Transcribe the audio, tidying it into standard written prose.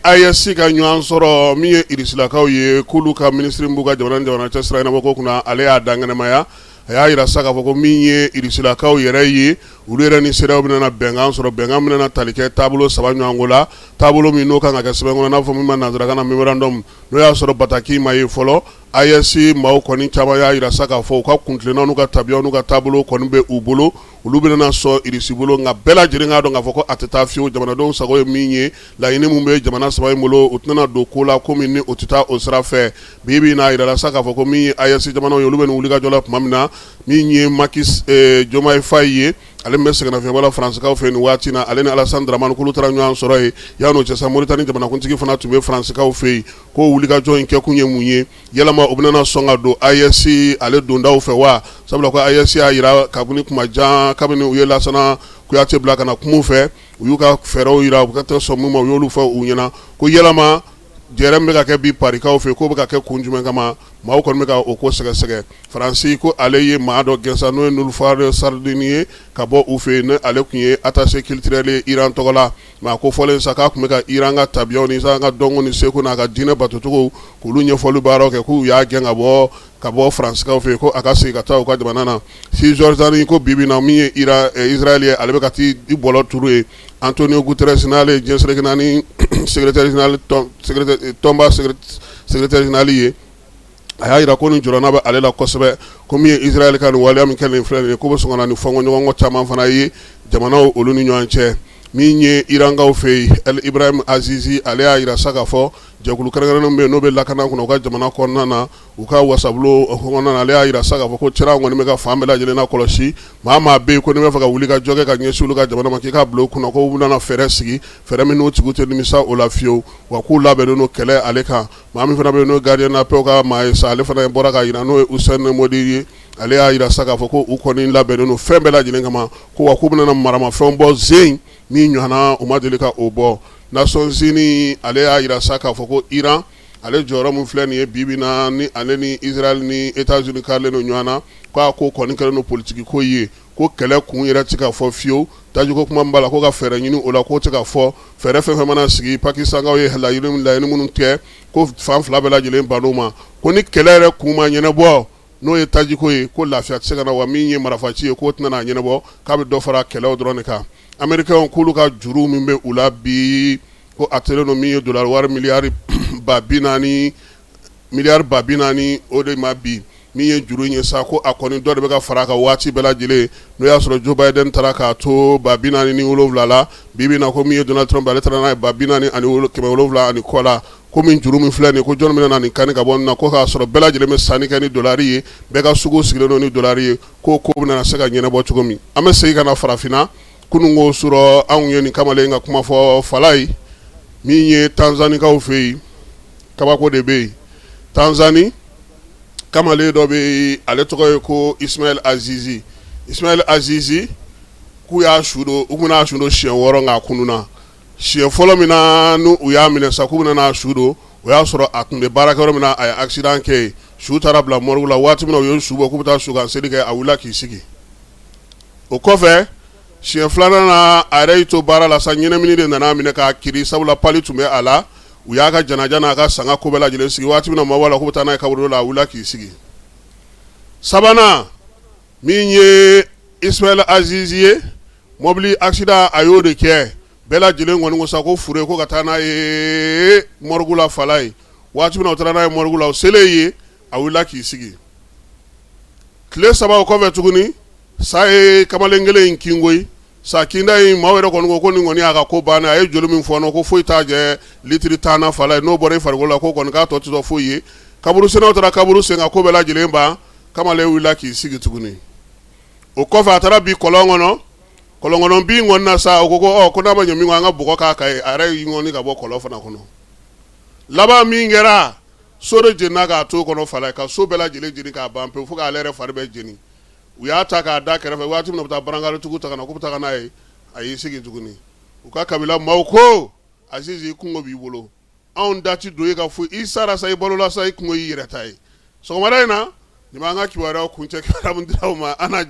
ayasi ka ɲɔgɔn sɔrɔ min ye irisilakaw ye k'olu ka minisiri b'u ka jamana cɛ sira ɲɛnabɔ ko kunna ale y'a dangɛnɛmaya a y'a yira sa k'a fɔ ko min ye irisilakaw yɛrɛ ye olu yɛrɛ ni seerew bɛna bɛnkan sɔrɔ bɛnkan bɛna tali kɛ taabolo 3 ɲɔgɔn ko la taabolo min n'o kan ka kɛ sɛbɛn kɔnɔ n'a fɔ min ma nanzarakan na memorandum n'o y'a sɔrɔ bataki ma ye fɔlɔ ayasi maaw kɔni caman y'a yira sa k'a fɔ u ka kuntilennaw n'u ka tabiyaw n'u ka taabolo kɔni bɛ u bolo olu bɛna sɔn irisi bolo nka bɛɛ lajɛlen k'a dɔn k'a fɔ ko a tɛ taa fiyewu jamanadenw sago ye min ye laɲini min bɛ jamana saba in bolo u tɛna don ko la komi ni o tɛ taa o sira fɛ bi n'a yirala sa k'a fɔ ko min ye ayasi jamanaw ye olu bɛ nin wulikajɔ la tuma min na min ye Macky Diomaye Faye ye ale bɛ sɛgɛnnafiɲɛbɔla faransikanw fɛ nin waati na ale ni Alassane Dramane k'olu taara ɲɔgɔn sɔrɔ yen yan'o cɛ sa Moritani jamanakuntigi fana tun bɛ faransikanw fɛ yen ko wulikajɔ in kɛkun ye mun ye yalama u bɛna sɔn ka don AES ale dondaw fɛ wa sabula ko AES y'a yira kabini kuma jan kabini u ye Lansana Kuyate bila ka na kuma fɛ u y'u ka fɛɛrɛw yira u ka tɛ sɔn min ma u y'olu fɔ u ɲɛna ko yalama jɛrɛ bɛ ka kɛ bi parikaw fɛ k'o bɛ ka kɛ kun jumɛn kama maaw kɔni bɛ ka o ko sɛgɛsɛgɛ Faransi ko ale ye maa dɔ gɛnsa n'o ye Nilufar Sardini ye ka bɔ u fɛ yen ne ale tun ye attaché culturel ye Iran tɔgɔ la mais a ko fɔlen sa k'a tun bɛ ka Iran ka tabiyaw ni sa ka dɔnko ni seko n'a ka diinɛ batocogo k'olu ɲɛfɔli baaraw kɛ k'u y'a gɛn ka bɔ faransikanw fɛ yen ko a ka segin ka taa u ka jamana na si Jordani ko bibi na min ye Israël ye ale bɛ ka t'i bɔlɔ turu ye Antonio Guterres n'ale diɲɛ seleke naani secrétaire général tɔnba secrétaire général ye a y'a yira ko nin jɔrɔna bɛ ale la kosɛbɛ ko min ye Israël ka nin waleya min kɛ nin filɛ nin ye ko bɛ sɔn ka na ni fɔnkɔɲɔgɔnkɔ caman fana ye jamanaw olu ni ɲɔgɔn cɛ min ye Irankaw fɛ yen El Ibrahim Azizi ale y'a yira sa k'a fɔ jɛkulu kɛrɛnkɛrɛnnenw bɛ yen n'o bɛ lakana kunna u ka jamana kɔnɔna na u ka wasabulo kɔnɔna na ale y'a yira sa k'a fɔ ko cɛra kɔni bɛ ka fan bɛɛ lajɛlen na kɔlɔsi maa bɛ yen ko n'i bɛ fɛ ka wuli ka jɔ kɛ ka ɲɛsin olu ka jamana ma k'i k'a bila u kunna ko u bɛna fɛɛrɛ sigi fɛɛrɛ min n'o tigiw tɛ nimisa o la fiyewu wa k'u labɛnnen don kɛlɛ ale kan maa min fana bɛ yen n'o gardien de la paix ka maa ye sa ale fana bɔra ka yira n'o ye Hussein Modi ye ale y'a yira sa k'a fɔ ko u kɔni labɛnnen don fɛn bɛɛ lajɛlen kama ko wa k'u bɛna maramafɛnw bɔ zen min ɲɔgɔnna u ma deli ka o bɔ Nations Unies ale y'a yira sa k'a fɔ ko Iran ale jɔyɔrɔ min filɛ nin ye bibi na ni ale ni Israël ni États-Unis k'ale no ɲɔgɔn na k'a ko kɔni kɛlen don politiki ko ye ko kɛlɛ kun yɛrɛ tɛ ka fɔ fiyewu tajuko kuma min b'a la ko ka fɛɛrɛ ɲini o la k'o tɛ ka fɔ fɛɛrɛ fɛn fɛn mana sigi Pakistankaw ye laɲini minnu kɛ ko fan fila bɛɛ lajɛlen ban'o ma ko ni kɛlɛ yɛrɛ kun ma ɲɛnabɔ n'o ye tajiko ye ko lafiya tɛ se ka na wa min ye marifaci ye k'o tɛna n'a ɲɛnabɔ k'a bɛ dɔ fara kɛlɛw dɔrɔn de kan Américains k'olu ka juru min bɛ u la bi ko a tɛlen don min ye dollar wari miliyari ba 40 o de ma bi min ye juru ye sa ko a kɔni dɔ de bɛ ka fara a kan waati bɛɛ lajɛlen n'o y'a sɔrɔ Joe Biden taara k'a to ba 47 la bibi na ko min ye Donald Trump ale taara n'a ye ba 47 ani kɔ la ko min juru min filɛ nin ye ko jɔn bɛna na nin kanni ka bɔ nin na ko k'a sɔrɔ bɛɛ lajɛlen bɛ sanni kɛ ni dolari ye bɛɛ ka sugu sigilen don ni dolari ye ko bɛna se ka ɲɛnabɔ cogo min an bɛ segin ka na farafinna kunun ko sɔrɔ anw ye nin kamalen ka kuma fɔ Fala ye min ye Tanzanikaw fɛ yen kabako de bɛ yen Tanzanie kamalen dɔ bɛ yen ale tɔgɔ ye ko Ismail Azizi k'u y'a su don u bɛna su don siɲɛ 6 nka a kununna siɲɛ fɔlɔ min na n'u y'a minɛ sa k'u bɛna n'a su don o y'a sɔrɔ a tun bɛ baarakɛyɔrɔ min na a ye accident kɛ yen su taara bila morgue la waati min na u ye su bɔ k'u bɛ taa su kan seli kɛ a wulila k'i sigi o kɔfɛ siɲɛ 2nan na a yɛrɛ y'i to baara la sa ɲɛnamini de nana minɛ k'a kiri sabula pali tun bɛ a la u y'a ka janaja n'a ka sanga ko bɛɛ lajɛlen sigi waati min na maaw b'a la k'u bɛ taa n'a ye kaburu la a wulila k'i sigi sabanan min ye Ismail Azizi ye mobili accident a y'o de kɛ bɛɛ lajɛlen kɔni ko sa ko fure ko ka taa n'a ye morgue la Fala ye waati min na u taara n'a ye morgue la o selen ye a wulila k'i sigi tile 3 o kɔfɛ tuguni sa ye kamalen kelen in kingoyi sa kinda in maaw yɛrɛ kɔni ko nin kɔni y'a ka ko bannen a ye joli min fɔ ko foyi t'a jɛ litiri 10 na Fala ye n'o bɔra i farikolo la ko kɔni k'a tɔ tɛ sɔn foyi ye kaburu sennaw taara kaburu sen ka ko bɛɛ lajɛlen ban kamalen wulila k'i sigi tuguni o kɔfɛ a taara bi kɔlɔn kɔnɔ bin kɔni na sa o ko n'a ma ɲɛ min kɔ an ka bɔgɔ k'a kan ye a yɛrɛ y'i ŋɔni ka bɔ kɔlɔn fana kɔnɔ laban min kɛra so de jenina k'a to kɔnɔ Fala ye ka so bɛɛ lajɛlen jeni k'a ban pewu fo k'ale yɛrɛ fari bɛɛ jeni u y'a ta k'a da kɛrɛfɛ waati min na u bɛ taa barangaritigiw ta ka na k'u bɛ taa n'a ye a y'i sigi tuguni u ka kabila maaw ko Azizi i kungo b'i bolo anw da ti don e ka foyi i sara sa i balola sa i kungo y'i yɛrɛ ta ye sɔgɔmada in na nin b'an ka kibaruyaw kuncɛ kibaruya min dira u ma an na